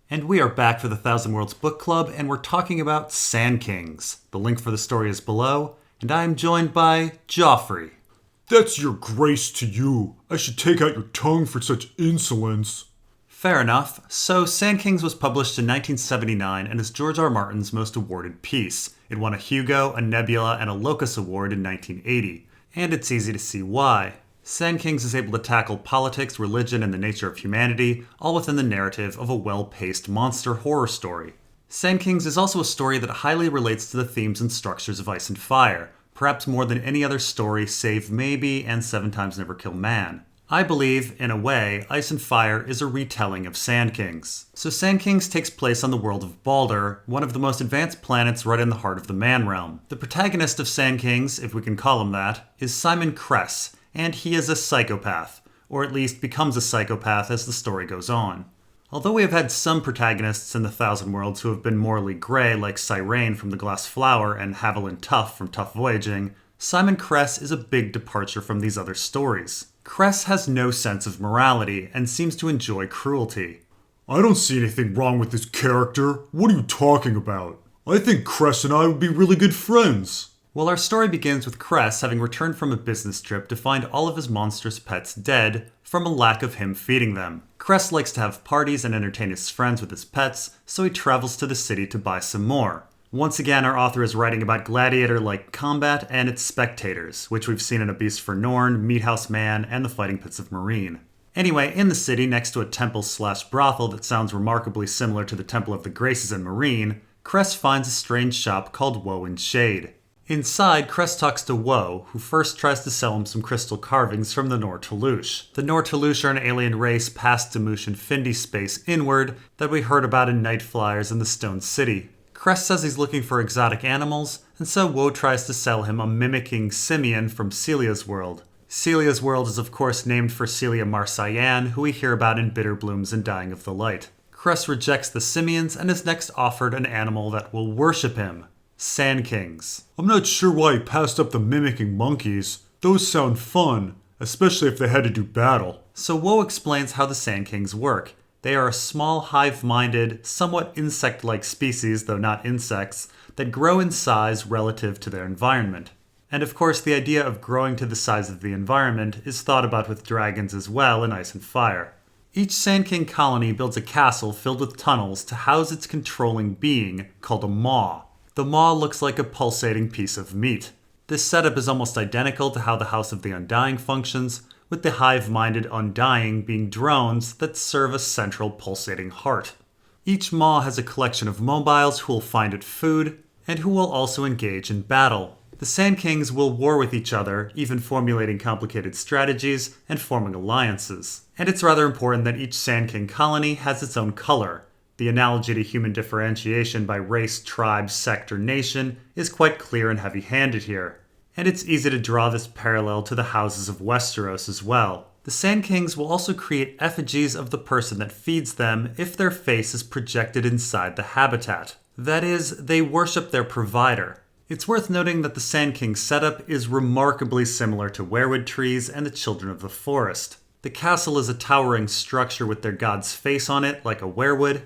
And we are back for the Thousand Worlds Book Club, and we're talking about Sandkings. The link for the story is below, and I am joined by Joffrey. That's your grace to you. I should take out your tongue for such insolence. Fair enough. So, Sandkings was published in 1979 and is George R.R. Martin's most awarded piece. It won a Hugo, a Nebula, and a Locus Award in 1980. And it's easy to see why. Sandkings is able to tackle politics, religion, and the nature of humanity, all within the narrative of a well-paced monster horror story. Sandkings is also a story that highly relates to the themes and structures of Ice and Fire, perhaps more than any other story save maybe and Seven Times Never Kill Man. I believe, in a way, Ice and Fire is a retelling of Sandkings. So Sandkings takes place on the world of Balder, one of the most advanced planets right in the heart of the Man Realm. The protagonist of Sandkings, if we can call him that, is Simon Cress, and he is a psychopath, or at least becomes a psychopath as the story goes on. Although we have had some protagonists in the Thousand Worlds who have been morally grey, like Shireen from The Glass Flower and Haviland Tuff from Tough Voyaging, Simon Cress is a big departure from these other stories. Cress has no sense of morality and seems to enjoy cruelty. I don't see anything wrong with this character. What are you talking about? I think Cress and I would be really good friends. Well, our story begins with Cress having returned from a business trip to find all of his monstrous pets dead from a lack of him feeding them. Cress likes to have parties and entertain his friends with his pets, so he travels to the city to buy some more. Once again, our author is writing about gladiator-like combat and its spectators, which we've seen in A Beast for Norn, Meathouse Man, and the Fighting Pits of Meereen. Anyway, in the city, next to a temple/brothel that sounds remarkably similar to the Temple of the Graces in Meereen, Cress finds a strange shop called Woe and Shade. Inside, Cress talks to Woe, who first tries to sell him some crystal carvings from the Nor Toulouche. The Nor Toulouche are an alien race past Damoosh and Findi space inward that we heard about in Night Flyers in the Stone City. Cress says he's looking for exotic animals, and so Woe tries to sell him a mimicking simian from Celia's world. Celia's world is of course named for Celia Marsayan, who we hear about in Bitter Blooms and Dying of the Light. Cress rejects the simians and is next offered an animal that will worship him. Sandkings. I'm not sure why he passed up the mimicking monkeys. Those sound fun, especially if they had to do battle. So Woe explains how the Sandkings work. They are a small, hive-minded, somewhat insect-like species, though not insects, that grow in size relative to their environment. And of course, the idea of growing to the size of the environment is thought about with dragons as well in Ice and Fire. Each Sandking colony builds a castle filled with tunnels to house its controlling being, called a maw. The maw looks like a pulsating piece of meat. This setup is almost identical to how the House of the Undying functions, with the hive-minded Undying being drones that serve a central pulsating heart. Each maw has a collection of mobiles who will find it food, and who will also engage in battle. The Sandkings will war with each other, even formulating complicated strategies and forming alliances. And it's rather important that each Sandking colony has its own color. The analogy to human differentiation by race, tribe, sect, or nation is quite clear and heavy-handed here. And it's easy to draw this parallel to the houses of Westeros as well. The Sandkings will also create effigies of the person that feeds them if their face is projected inside the habitat. That is, they worship their provider. It's worth noting that the Sandking setup is remarkably similar to weirwood trees and the Children of the Forest. The castle is a towering structure with their god's face on it, like a weirwood,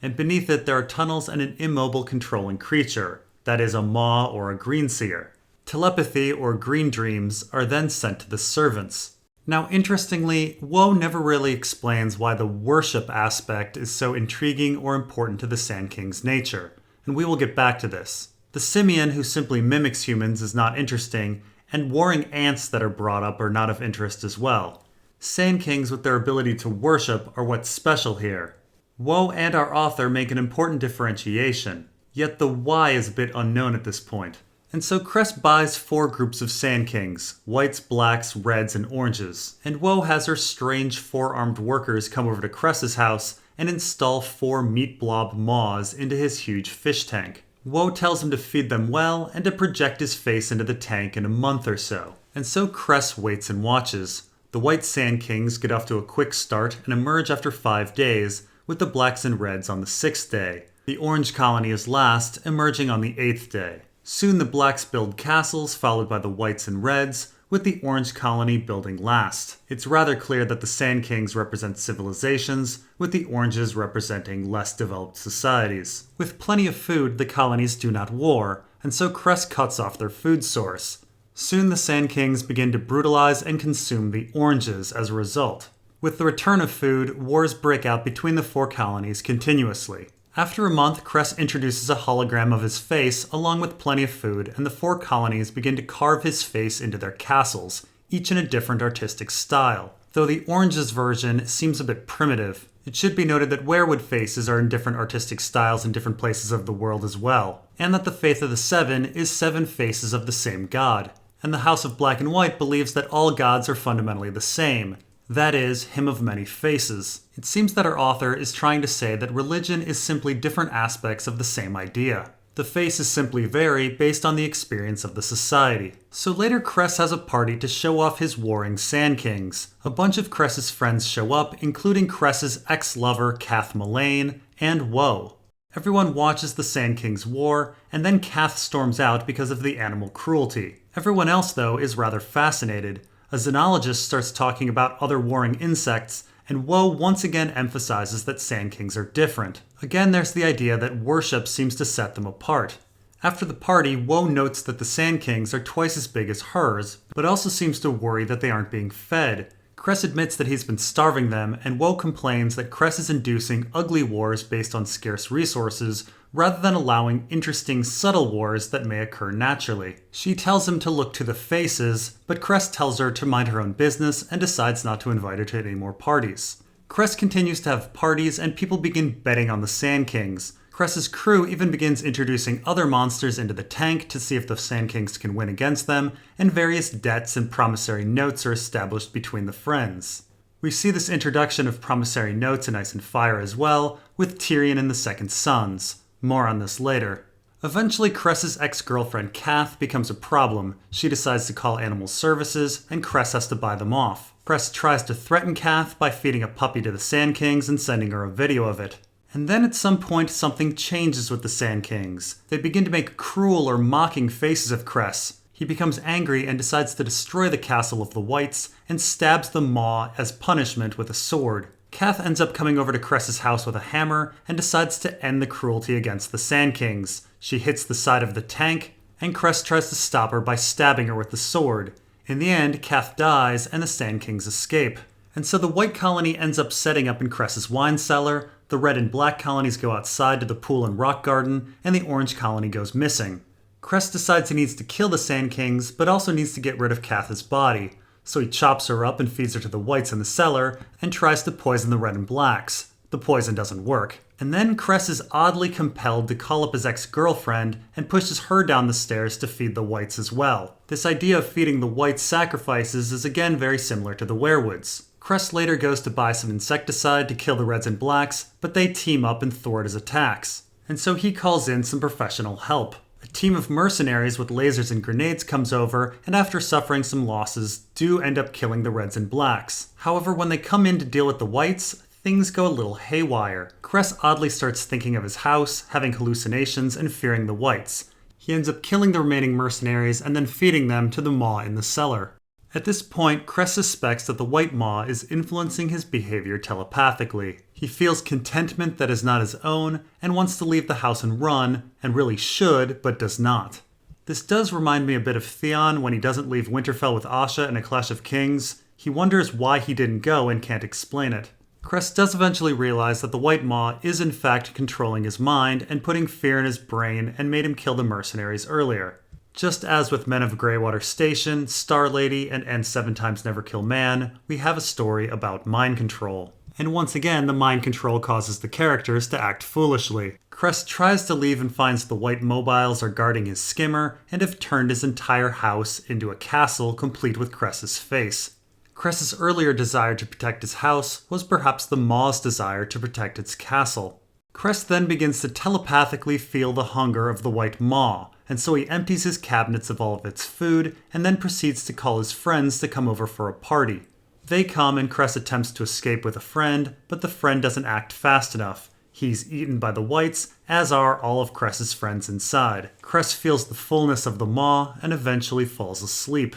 and beneath it there are tunnels and an immobile controlling creature, that is a maw or a greenseer. Telepathy or green dreams are then sent to the servants. Now interestingly, Woe never really explains why the worship aspect is so intriguing or important to the Sandking's nature, and we will get back to this. The simian who simply mimics humans is not interesting, and warring ants that are brought up are not of interest as well. Sandkings with their ability to worship are what's special here. Woe and our author make an important differentiation, yet the why is a bit unknown at this point. And so Cress buys 4 groups of Sandkings, whites, blacks, reds, and oranges, and Woe has her strange 4-armed workers come over to Cress's house and install 4 meat blob maws into his huge fish tank. Woe tells him to feed them well and to project his face into the tank in a month or so. And so Cress waits and watches. The white Sandkings get off to a quick start and emerge after 5 days, with the blacks and reds on the 6th day. The orange colony is last, emerging on the 8th day. Soon the blacks build castles, followed by the whites and reds, with the Orange Colony building last. It's rather clear that the Sand Kings represent civilizations, with the Oranges representing less developed societies. With plenty of food, the colonies do not war, and so Cress cuts off their food source. Soon the Sand Kings begin to brutalize and consume the Oranges as a result. With the return of food, wars break out between the 4 colonies continuously. After a month, Cress introduces a hologram of his face along with plenty of food, and the 4 colonies begin to carve his face into their castles, each in a different artistic style. Though the Oranges version seems a bit primitive. It should be noted that werewood faces are in different artistic styles in different places of the world as well, and that the Faith of the Seven is 7 faces of the same god. And the House of Black and White believes that all gods are fundamentally the same. That is, him of many faces. It seems that our author is trying to say that religion is simply different aspects of the same idea. The faces simply vary based on the experience of the society. So later Cress has a party to show off his warring Sand Kings. A bunch of Cress's friends show up, including Cress's ex-lover Cath Mullane and Woe. Everyone watches the Sand Kings war, and then Cath storms out because of the animal cruelty. Everyone else, though, is rather fascinated. A xenologist starts talking about other warring insects, and Woe once again emphasizes that Sand Kings are different. Again, there's the idea that worship seems to set them apart. After the party, Woe notes that the Sand Kings are twice as big as hers, but also seems to worry that they aren't being fed. Cress admits that he's been starving them, and Woe complains that Cress is inducing ugly wars based on scarce resources, rather than allowing interesting, subtle wars that may occur naturally. She tells him to look to the faces, but Cress tells her to mind her own business and decides not to invite her to any more parties. Cress continues to have parties, and people begin betting on the Sand Kings. Cress's crew even begins introducing other monsters into the tank to see if the Sand Kings can win against them, and various debts and promissory notes are established between the friends. We see this introduction of promissory notes in Ice and Fire as well, with Tyrion and the Second Sons. More on this later. Eventually, Cress's ex-girlfriend Cath becomes a problem. She decides to call animal services, and Cress has to buy them off. Cress tries to threaten Cath by feeding a puppy to the Sand Kings and sending her a video of it. And then at some point, something changes with the Sand Kings. They begin to make cruel or mocking faces of Cress. He becomes angry and decides to destroy the castle of the Whites and stabs the Maw as punishment with a sword. Cath ends up coming over to Cress's house with a hammer and decides to end the cruelty against the Sand Kings. She hits the side of the tank, and Cress tries to stop her by stabbing her with the sword. In the end, Cath dies and the Sand Kings escape. And so the White Colony ends up setting up in Cress's wine cellar, the Red and Black colonies go outside to the pool and rock garden, and the Orange Colony goes missing. Cress decides he needs to kill the Sand Kings, but also needs to get rid of Cath's body. So he chops her up and feeds her to the Whites in the cellar, and tries to poison the Red and Blacks. The poison doesn't work. And then Cress is oddly compelled to call up his ex-girlfriend and pushes her down the stairs to feed the Whites as well. This idea of feeding the Whites sacrifices is again very similar to the Werewoods. Cress later goes to buy some insecticide to kill the Reds and Blacks, but they team up and thwart his attacks. And so he calls in some professional help. A team of mercenaries with lasers and grenades comes over, and after suffering some losses, do end up killing the Reds and Blacks. However, when they come in to deal with the Whites, things go a little haywire. Cress oddly starts thinking of his house, having hallucinations, and fearing the Whites. He ends up killing the remaining mercenaries and then feeding them to the Maw in the cellar. At this point, Cress suspects that the White Maw is influencing his behavior telepathically. He feels contentment that is not his own, and wants to leave the house and run, and really should, but does not. This does remind me a bit of Theon when he doesn't leave Winterfell with Asha in A Clash of Kings. He wonders why he didn't go and can't explain it. Cress does eventually realize that the White Maw is in fact controlling his mind and putting fear in his brain, and made him kill the mercenaries earlier. Just as with Men of Greywater Station, Star Lady, and 7 Times Never Kill Man, we have a story about mind control. And once again, the mind control causes the characters to act foolishly. Cress tries to leave and finds the White Mobiles are guarding his skimmer and have turned his entire house into a castle complete with Cress's face. Cress's earlier desire to protect his house was perhaps the Maw's desire to protect its castle. Cress then begins to telepathically feel the hunger of the White Maw, and so he empties his cabinets of all of its food and then proceeds to call his friends to come over for a party. They come and Cress attempts to escape with a friend, but the friend doesn't act fast enough. He's eaten by the Whites, as are all of Cress's friends inside. Cress feels the fullness of the Maw and eventually falls asleep.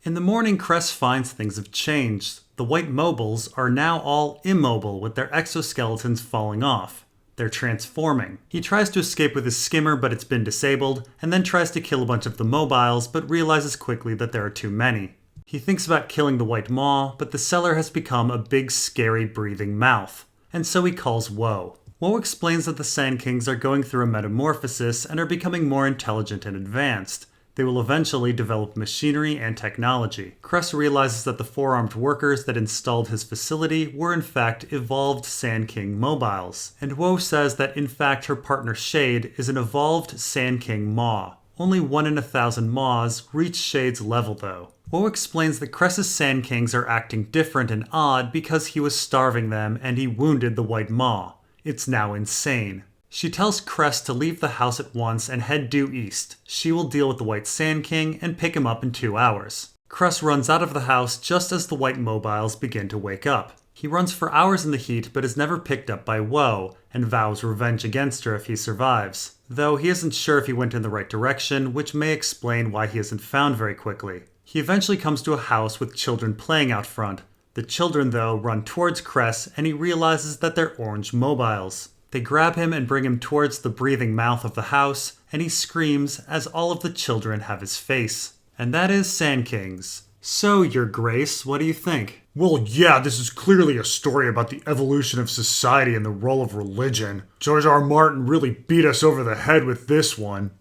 In the morning, Cress finds things have changed. The white mobiles are now all immobile with their exoskeletons falling off. They're transforming. He tries to escape with his skimmer, but it's been disabled, and then tries to kill a bunch of the mobiles, but realizes quickly that there are too many. He thinks about killing the white maw, but the cellar has become a big, scary, breathing mouth, and so he calls Woe. Woe explains that the Sandkings are going through a metamorphosis and are becoming more intelligent and advanced. They will eventually develop machinery and technology. Cress realizes that the four-armed workers that installed his facility were in fact evolved Sand King mobiles, and Woe says that in fact her partner Shade is an evolved Sand King maw. Only 1 in 1,000 maws reach Shade's level though. Woe explains that Cress's Sand Kings are acting different and odd because he was starving them and he wounded the white maw. It's now insane. She tells Cress to leave the house at once and head due east. She will deal with the White Sand King and pick him up in 2 hours. Cress runs out of the house just as the white mobiles begin to wake up. He runs for hours in the heat but is never picked up by Woe and vows revenge against her if he survives. Though he isn't sure if he went in the right direction, which may explain why he isn't found very quickly. He eventually comes to a house with children playing out front. The children, though, run towards Cress and he realizes that they're orange mobiles. They grab him and bring him towards the breathing mouth of the house, and he screams as all of the children have his face. And that is Sandkings. So, Your Grace, what do you think? Well, yeah, this is clearly a story about the evolution of society and the role of religion. George R.R. Martin really beat us over the head with this one.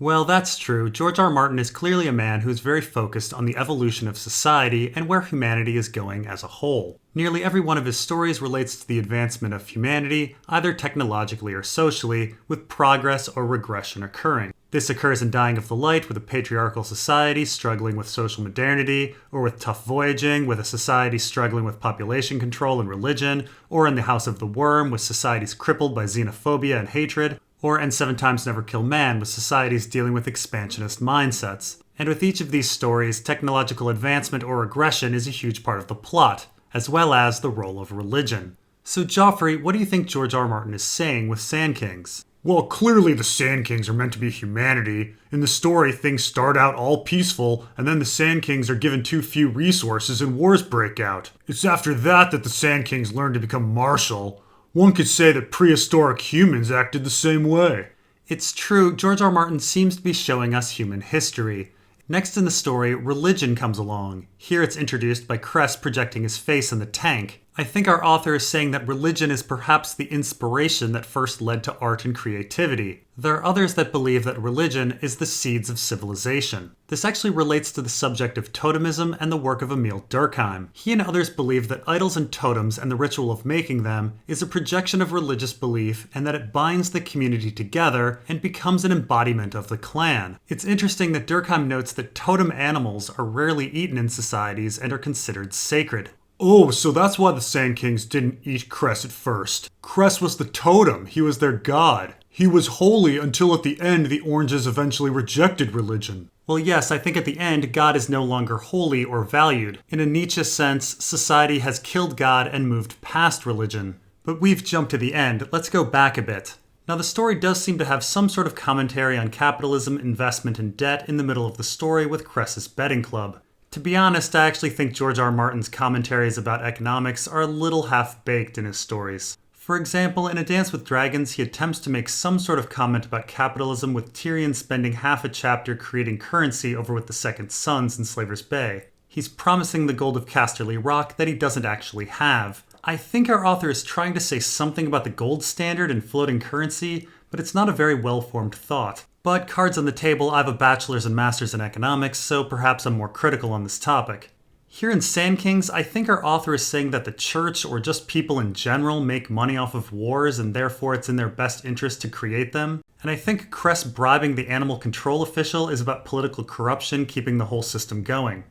Well, that's true. George R. Martin is clearly a man who is very focused on the evolution of society and where humanity is going as a whole. Nearly every one of his stories relates to the advancement of humanity, either technologically or socially, with progress or regression occurring. This occurs in Dying of the Light with a patriarchal society struggling with social modernity, or with Tough Voyaging with a society struggling with population control and religion, or in The House of the Worm with societies crippled by xenophobia and hatred, or in 7 Times Never Kill Man with societies dealing with expansionist mindsets. And with each of these stories, technological advancement or regression is a huge part of the plot, as well as the role of religion. So Joffrey, what do you think George R. Martin is saying with Sandkings? Well, clearly the Sandkings are meant to be humanity. In the story, things start out all peaceful, and then the Sandkings are given too few resources and wars break out. It's after that that the Sandkings learn to become martial. One could say that prehistoric humans acted the same way. It's true, George R. Martin seems to be showing us human history. Next in the story, religion comes along. Here it's introduced by Cress projecting his face in the tank. I think our author is saying that religion is perhaps the inspiration that first led to art and creativity. There are others that believe that religion is the seeds of civilization. This actually relates to the subject of totemism and the work of Emil Durkheim. He and others believe that idols and totems and the ritual of making them is a projection of religious belief and that it binds the community together and becomes an embodiment of the clan. It's interesting that Durkheim notes that totem animals are rarely eaten in societies and are considered sacred. Oh, so that's why the Sandkings didn't eat Cress at first. Cress was the totem. He was their god. He was holy until at the end the Oranges eventually rejected religion. Well, yes, I think at the end, God is no longer holy or valued. In a Nietzsche sense, society has killed God and moved past religion. But we've jumped to the end. Let's go back a bit. Now, the story does seem to have some sort of commentary on capitalism, investment, and debt in the middle of the story with Cress's betting club. To be honest, I actually think George R. Martin's commentaries about economics are a little half-baked in his stories. For example, in A Dance with Dragons, he attempts to make some sort of comment about capitalism with Tyrion spending half a chapter creating currency over with the Second Sons in Slaver's Bay. He's promising the gold of Casterly Rock that he doesn't actually have. I think our author is trying to say something about the gold standard and floating currency, but it's not a very well-formed thought. But cards on the table, I have a bachelor's and master's in economics, so perhaps I'm more critical on this topic. Here in Sandkings, I think our author is saying that the church, or just people in general, make money off of wars and therefore it's in their best interest to create them. And I think Cress bribing the animal control official is about political corruption keeping the whole system going.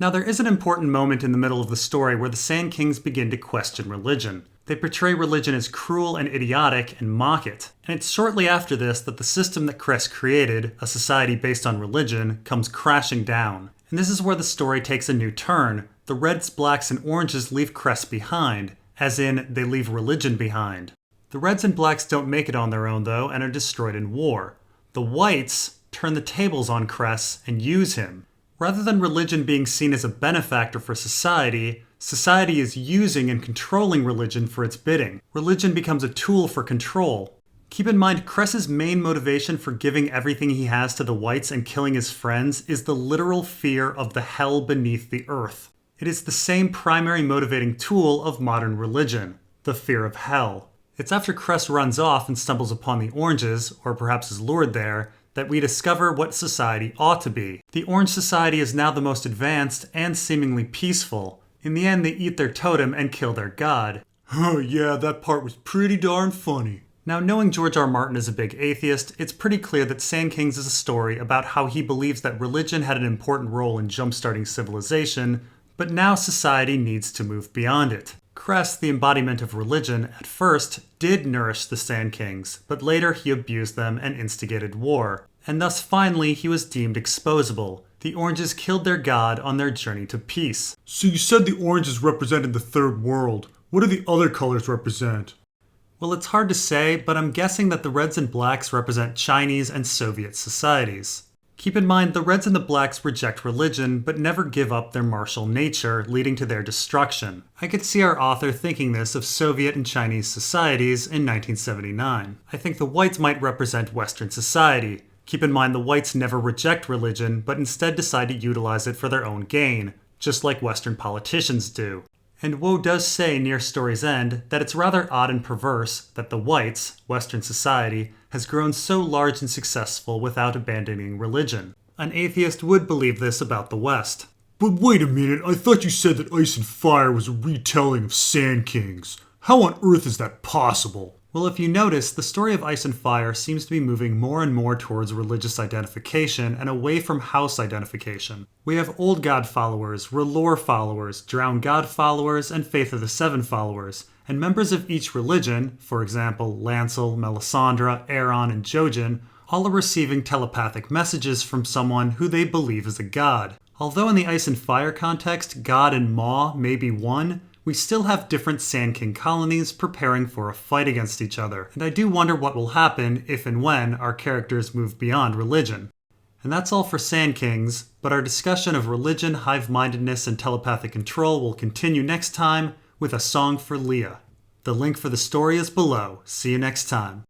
Now there is an important moment in the middle of the story where the Sandkings begin to question religion. They portray religion as cruel and idiotic and mock it. And it's shortly after this that the system that Cress created, a society based on religion, comes crashing down. And this is where the story takes a new turn. The Reds, Blacks, and Oranges leave Cress behind, as in, they leave religion behind. The Reds and Blacks don't make it on their own, though, and are destroyed in war. The Whites turn the tables on Cress and use him. Rather than religion being seen as a benefactor for society, society is using and controlling religion for its bidding. Religion becomes a tool for control. Keep in mind, Cress's main motivation for giving everything he has to the Whites and killing his friends is the literal fear of the hell beneath the earth. It is the same primary motivating tool of modern religion, the fear of hell. It's after Cress runs off and stumbles upon the Oranges, or perhaps is lured there, that we discover what society ought to be. The Orange Society is now the most advanced and seemingly peaceful. In the end, they eat their totem and kill their god. Oh yeah, that part was pretty darn funny. Now, knowing George R.R. Martin is a big atheist, it's pretty clear that Sandkings is a story about how he believes that religion had an important role in jump-starting civilization, but now society needs to move beyond it. Cress, the embodiment of religion, at first did nourish the Sandkings, but later he abused them and instigated war. And thus finally he was deemed exposable. The Oranges killed their god on their journey to peace. So you said the oranges represented the third world. What do the other colors represent? Well, it's hard to say, but I'm guessing that the reds and blacks represent Chinese and Soviet societies. Keep in mind, the Reds and the Blacks reject religion, but never give up their martial nature, leading to their destruction. I could see our author thinking this of Soviet and Chinese societies in 1979. I think the Whites might represent Western society. Keep in mind, the Whites never reject religion, but instead decide to utilize it for their own gain, just like Western politicians do. And Woe does say near story's end that it's rather odd and perverse that the Whites, Western society, has grown so large and successful without abandoning religion. An atheist would believe this about the West. But wait a minute, I thought you said that Ice and Fire was a retelling of Sandkings. How on earth is that possible? Well, if you notice, the story of Ice and Fire seems to be moving more and more towards religious identification and away from house identification. We have Old God followers, R'hllor followers, Drowned God followers, and Faith of the Seven followers, and members of each religion, for example, Lancel, Melisandre, Aeron, and Jojen, all are receiving telepathic messages from someone who they believe is a god. Although in the Ice and Fire context, God and Maw may be one, we still have different Sand King colonies preparing for a fight against each other, and I do wonder what will happen if and when our characters move beyond religion. And that's all for Sand Kings, but our discussion of religion, hive-mindedness, and telepathic control will continue next time with A Song for Leah. The link for the story is below. See you next time.